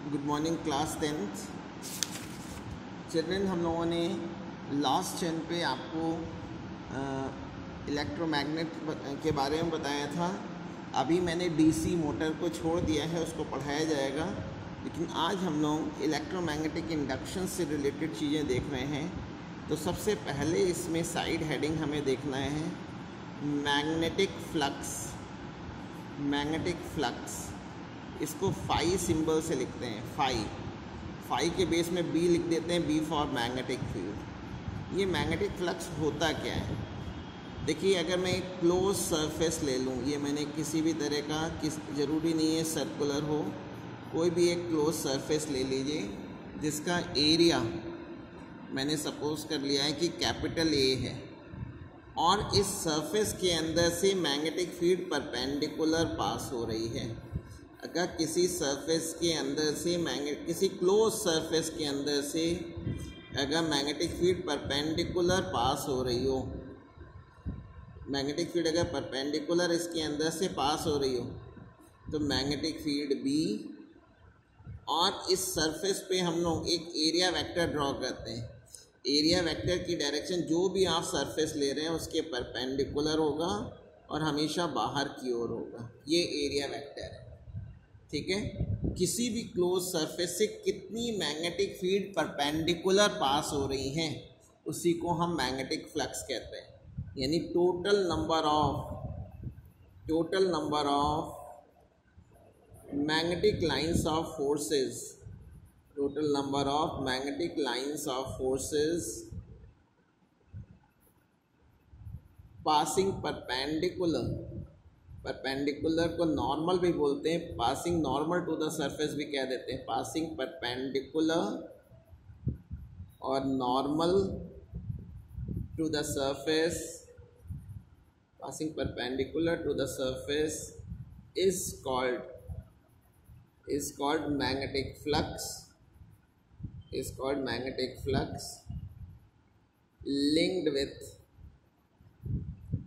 Good morning class 10th children. हम लोगों ने लास्ट चैन पे आपको इलेक्ट्रोमैग्नेट के बारे में बताया था। अभी मैंने डीसी मोटर को छोड़ दिया है, उसको पढ़ाया जाएगा, लेकिन आज हम लोग इलेक्ट्रोमैग्नेटिक इंडक्शन से रिलेटेड चीज़ें देख रहे हैं। तो सबसे पहले इसमें साइड हेडिंग हमें देखना है मैग्नेटिक फ्लक्स। मैग्नेटिक फ्लक्स इसको फाई सिंबल से लिखते हैं। फाई के बेस में बी लिख देते हैं, बी फॉर मैग्नेटिक फील्ड। ये मैग्नेटिक फ्लक्स होता क्या है? देखिए, अगर मैं एक क्लोज सरफेस ले लूँ, ये मैंने किसी भी तरह का ज़रूरी नहीं है सर्कुलर हो, कोई भी एक क्लोज सरफेस ले लीजिए जिसका एरिया मैंने सपोज कर लिया है कि कैपिटल ए है, और इस सरफेस के अंदर से मैग्नेटिक फील्ड परपेंडिकुलर पास हो रही है। अगर किसी सरफेस के अंदर से किसी क्लोज सरफेस के अंदर से अगर मैग्नेटिक फील्ड परपेंडिकुलर पास हो रही हो, मैग्नेटिक फील्ड अगर परपेंडिकुलर इसके अंदर से पास हो रही हो, तो मैग्नेटिक फील्ड बी, और इस सरफेस पे हम लोग एक एरिया वेक्टर ड्रॉ करते हैं। एरिया वेक्टर की डायरेक्शन जो भी आप सरफेस ले रहे हैं उसके परपेंडिकुलर होगा और हमेशा बाहर की ओर होगा। ये एरिया वेक्टर है, ठीक है। किसी भी क्लोज सरफेस से कितनी मैग्नेटिक फील्ड परपेंडिकुलर पास हो रही हैं, उसी को हम मैग्नेटिक फ्लक्स कहते हैं। यानी total number of magnetic lines of forces, total number of magnetic lines of forces passing perpendicular को नॉर्मल भी बोलते हैं, passing normal to the surface भी कह देते हैं। पासिंग परपेंडिकुलर और normal to the surface, passing perpendicular to the surface is called magnetic flux, linked with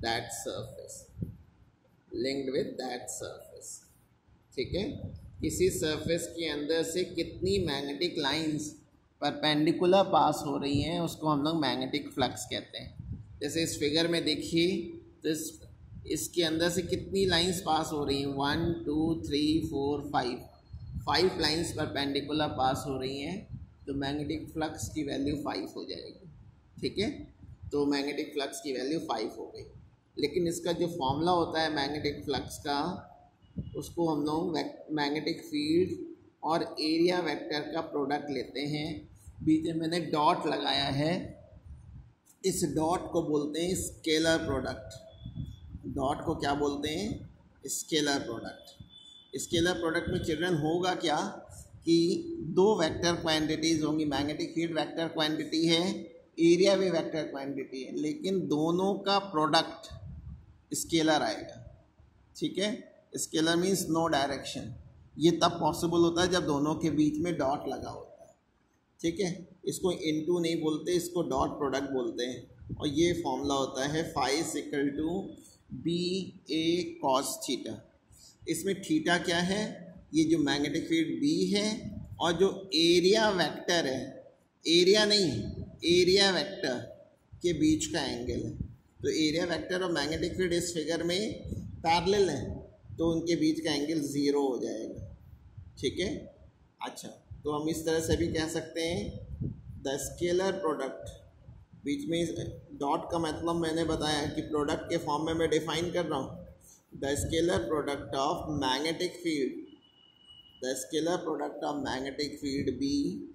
that surface, ठीक है। किसी सरफेस के अंदर से कितनी मैग्नेटिक लाइंस परपेंडिकुलर पास हो रही हैं, उसको हम लोग मैग्नेटिक फ्लक्स कहते हैं। जैसे इस फिगर में देखिए, तो इसके अंदर से कितनी लाइंस पास हो रही हैं? 1 2 3 4 5 लाइंस परपेंडिकुलर पास हो रही हैं, तो मैग्नेटिक फ्लक्स की वैल्यू 5 हो जाएगी, ठीक है। तो मैग्नेटिक फ्लक्स की वैल्यू 5 हो गई। लेकिन इसका जो फॉर्मूला होता है मैग्नेटिक फ्लक्स का, उसको हम लोग मैग्नेटिक फील्ड और एरिया वेक्टर का प्रोडक्ट लेते हैं। बीच में मैंने डॉट लगाया है, इस डॉट को बोलते हैं स्केलर प्रोडक्ट। डॉट को क्या बोलते हैं? Scalar product. स्केलर प्रोडक्ट में चिल्ड्रन होगा क्या कि दो वेक्टर क्वांटिटीज़ होंगी। मैग्नेटिक फील्ड वेक्टर क्वांटिटी है, एरिया भी वेक्टर क्वांटिटी है, लेकिन दोनों का प्रोडक्ट स्केलर आएगा, ठीक है। Scalar means no direction. ये तब पॉसिबल होता है जब दोनों के बीच में डॉट लगा होता है, ठीक है। इसको इनटू नहीं बोलते, इसको डॉट प्रोडक्ट बोलते हैं। और ये फॉर्मूला होता है phi equal to B A cos theta. इसमें थीटा क्या है? ये जो मैग्नेटिक फील्ड बी है और जो एरिया वेक्टर है, एरिया नहीं, एरिया वेक्टर के बीच का एंगल है। तो एरिया वेक्टर और मैग्नेटिक फील्ड इस फिगर में पैरेलल है, तो उनके बीच का एंगल 0 हो जाएगा, ठीक है। अच्छा, तो हम इस तरह से भी कह सकते हैं द स्केलर प्रोडक्ट। बीच में डॉट का मतलब मैंने बताया कि प्रोडक्ट के फॉर्म में मैं डिफाइन कर रहा हूँ। The scalar product of magnetic field B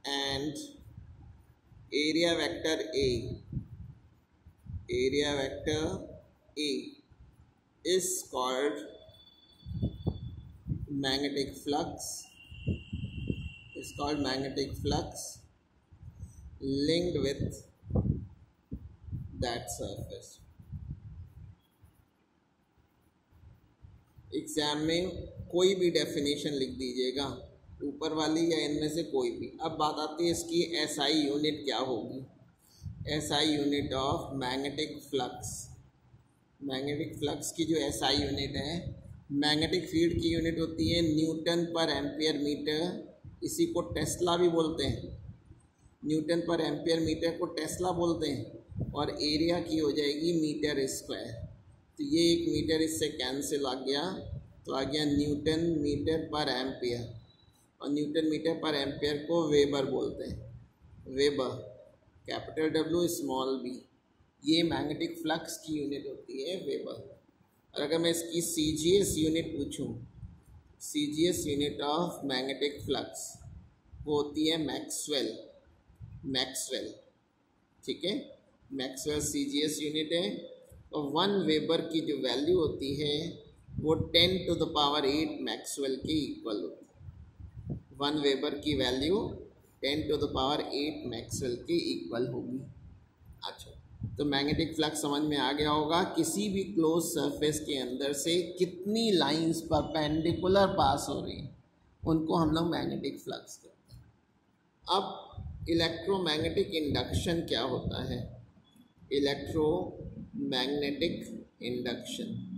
and area vector A is called magnetic flux, linked with that surface. Exam में कोई भी डेफिनेशन लिख दीजिएगा, ऊपर वाली या इनमें से कोई भी। अब बात आती है इसकी एसआई यूनिट क्या होगी। SI unit of magnetic flux. Magnetic flux की जो एसआई यूनिट है मैग्नेटिक फील्ड की यूनिट होती है न्यूटन पर एम्पियर मीटर, इसी को टेस्ला भी बोलते हैं। न्यूटन पर एम्पियर मीटर को टेस्ला बोलते हैं। और एरिया की हो जाएगी मीटर स्क्वायर। तो ये एक मीटर इससे कैंसिल आ गया, तो आ गया न्यूटन मीटर पर एम्पियर। और न्यूटन मीटर पर एम्पियर को वेबर बोलते हैं, weber, capital W small B. ये मैग्नेटिक फ्लक्स की यूनिट होती है वेबर। और अगर मैं इसकी CGS यूनिट पूछूं, CGS unit of magnetic flux वो होती है मैक्सवेल, मैक्सवेल, ठीक है। मैक्सवेल CGS यूनिट है। तो 1 वेबर की जो वैल्यू होती है वो 10⁸ मैक्सवेल के इक्वल होती है। 1 वेबर की वैल्यू 10⁸ मैक्सवेल के इक्वल होगी। अच्छा, तो मैग्नेटिक फ्लक्स समझ में आ गया होगा। किसी भी क्लोज सरफेस के अंदर से कितनी लाइंस परपेंडिकुलर पास हो रही हैं उनको हम लोग मैग्नेटिक फ्लक्स कहते हैं। अब इलेक्ट्रोमैग्नेटिक इंडक्शन क्या होता है? इलेक्ट्रोमैग्नेटिक इंडक्शन,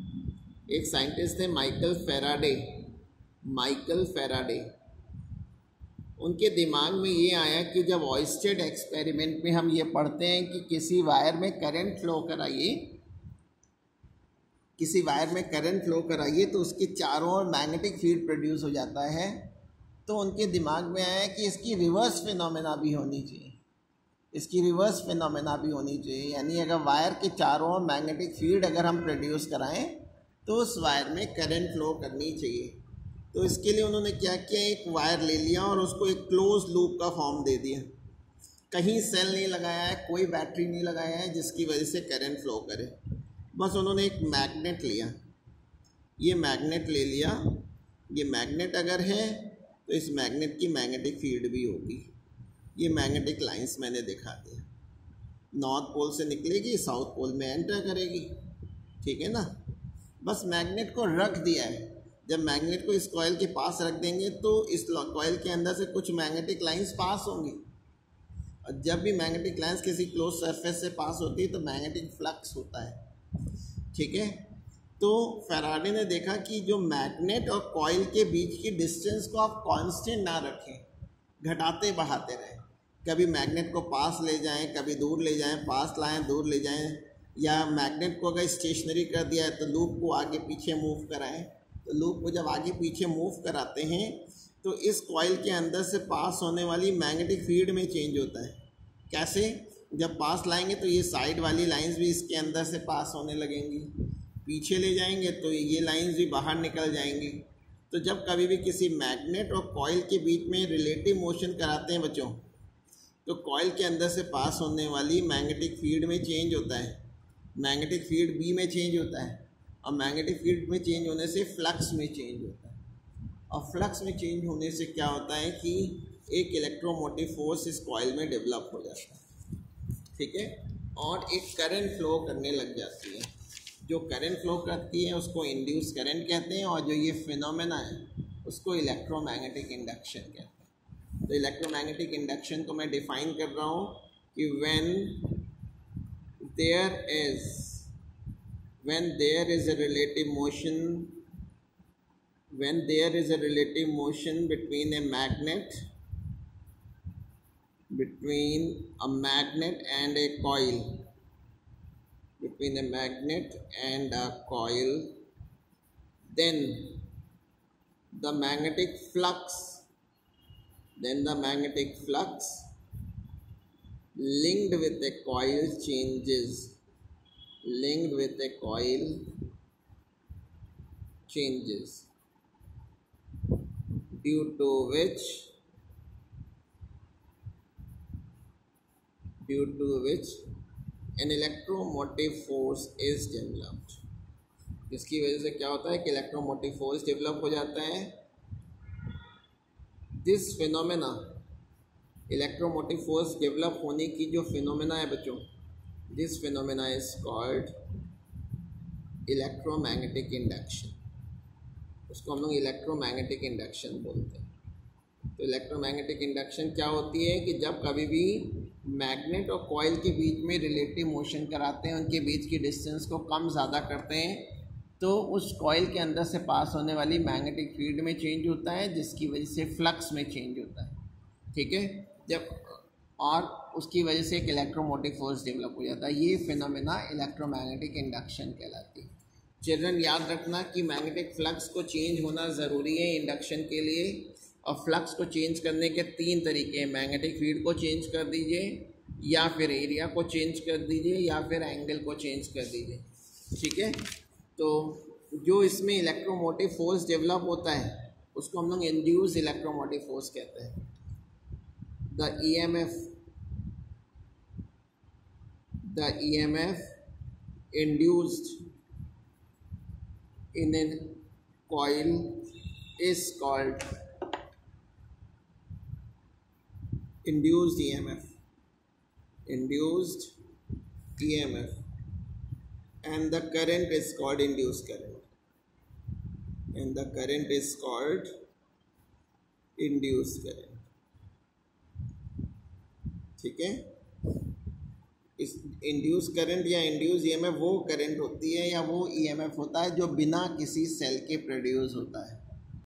एक साइंटिस्ट थे माइकल फेराडे। उनके दिमाग में ये आया कि जब ऑयस्टेड एक्सपेरिमेंट में हम ये पढ़ते हैं कि किसी वायर में करंट फ्लो कराइए तो उसके चारों ओर मैग्नेटिक फील्ड प्रोड्यूस हो जाता है। तो उनके दिमाग में आया कि इसकी रिवर्स फिनोमेना भी होनी चाहिए, यानी अगर वायर के चारों ओर मैग्नेटिक फील्ड अगर हम प्रोड्यूस कराएं तो उस वायर में करंट फ्लो करनी चाहिए। तो इसके लिए उन्होंने क्या किया, एक वायर ले लिया और उसको एक क्लोज लूप का फॉर्म दे दिया। कहीं सेल नहीं लगाया है, कोई बैटरी नहीं लगाया है जिसकी वजह से करंट फ्लो करे। बस उन्होंने एक मैग्नेट लिया, ये मैग्नेट ले लिया। ये मैग्नेट अगर है तो इस मैग्नेट की मैग्नेटिक फील्ड भी होगी। ये मैग्नेटिक लाइंस मैंने दिखा दिया, नॉर्थ पोल से निकलेगी, साउथ पोल में एंटर करेगी, ठीक है ना। बस मैग्नेट को रख दिया है। जब मैग्नेट को इस कॉइल के पास रख देंगे तो इस कॉइल के अंदर से कुछ मैग्नेटिक लाइंस पास होंगी। और जब भी मैग्नेटिक लाइंस किसी क्लोज सरफेस से पास होती है तो मैग्नेटिक फ्लक्स होता है, ठीक है। तो फैराडे ने देखा कि जो मैग्नेट और कॉइल के बीच की डिस्टेंस को आप कांस्टेंट ना रखें, घटाते बढ़ाते रहें। कभी मैग्नेट को पास ले जाएं, कभी दूर ले जाएं, पास लाएं, दूर ले जाएं, या मैग्नेट को अगर स्टेशनरी कर दिया है तो लूप को आगे पीछे मूव कराएं। तो लूप को जब आगे पीछे मूव कराते हैं तो इस कॉइल के अंदर से पास होने वाली मैग्नेटिक फील्ड में चेंज होता है। कैसे? जब पास लाएंगे तो ये साइड वाली लाइंस भी इसके अंदर से पास होने लगेंगी, पीछे ले जाएंगे तो ये लाइंस भी बाहर निकल जाएंगी। तो जब कभी भी किसी मैग्नेट और कॉइल के बीच में रिलेटिव मोशन कराते हैं बच्चों, तो कॉइल के अंदर से पास होने वाली मैग्नेटिक फील्ड में चेंज होता है, मैग्नेटिक फील्ड B में चेंज होता है। और मैग्नेटिक फील्ड में चेंज होने से फ्लक्स में चेंज होता है। और फ्लक्स में चेंज होने से क्या होता है कि एक इलेक्ट्रोमोटिव फोर्स इस कॉइल में डेवलप हो जाता है, ठीक है। और एक करंट फ्लो करने लग जाती है। जो करंट फ्लो करती है उसको इंड्यूस करंट कहते हैं, और जो ये फिनोमेना है उसको इलेक्ट्रोमैग्नेटिक इंडक्शन कहते हैं। तो इलेक्ट्रोमैग्नेटिक इंडक्शन को मैं डिफाइन कर रहा हूँ कि when there is a relative motion between a magnet and a coil, then the magnetic flux linked with a coil changes, due to which an electromotive force is developed। इसकी वजह से क्या होता है कि इलेक्ट्रोमोटिव फोर्स डेवलप हो जाता है। This phenomena, electromotive force develop होने की जो फिनोमेना है बच्चों, this phenomena is called electromagnetic induction. उसको हम लोग इलेक्ट्रोमैग्नेटिक इंडक्शन बोलते हैं। तो इलेक्ट्रोमैग्नेटिक इंडक्शन क्या होती है कि जब कभी भी मैग्नेट और कॉइल के बीच में रिलेटिव मोशन कराते हैं, उनके बीच की डिस्टेंस को कम ज़्यादा करते हैं, तो उस कॉइल के अंदर से पास होने वाली मैग्नेटिक फील्ड में चेंज होता है, जिसकी वजह से फ्लक्स में चेंज होता है, ठीक है। जब और उसकी वजह से एक इलेक्ट्रोमोटिव फोर्स डेवलप हो जाता है। ये फिनोमेना इलेक्ट्रोमैग्नेटिक इंडक्शन कहलाती है। चिल्ड्रन याद रखना कि मैग्नेटिक फ्लक्स को चेंज होना ज़रूरी है इंडक्शन के लिए, और फ्लक्स को चेंज करने के 3 तरीके हैं। मैग्नेटिक फील्ड को चेंज कर दीजिए, या फिर एरिया को चेंज कर दीजिए, या फिर एंगल को चेंज कर दीजिए, ठीक है। तो जो इसमें इलेक्ट्रोमोटिव फोर्स डेवलप होता है उसको हम लोग इंड्यूस इलेक्ट्रोमोटिव फोर्स कहते हैं। The EMF induced in a coil is called induced EMF, and the current is called induced current, ठीक है। इस इंड्यूस करंट या इंड्यूस EMF वो करंट होती है या वो EMF होता है जो बिना किसी सेल के प्रोड्यूस होता है।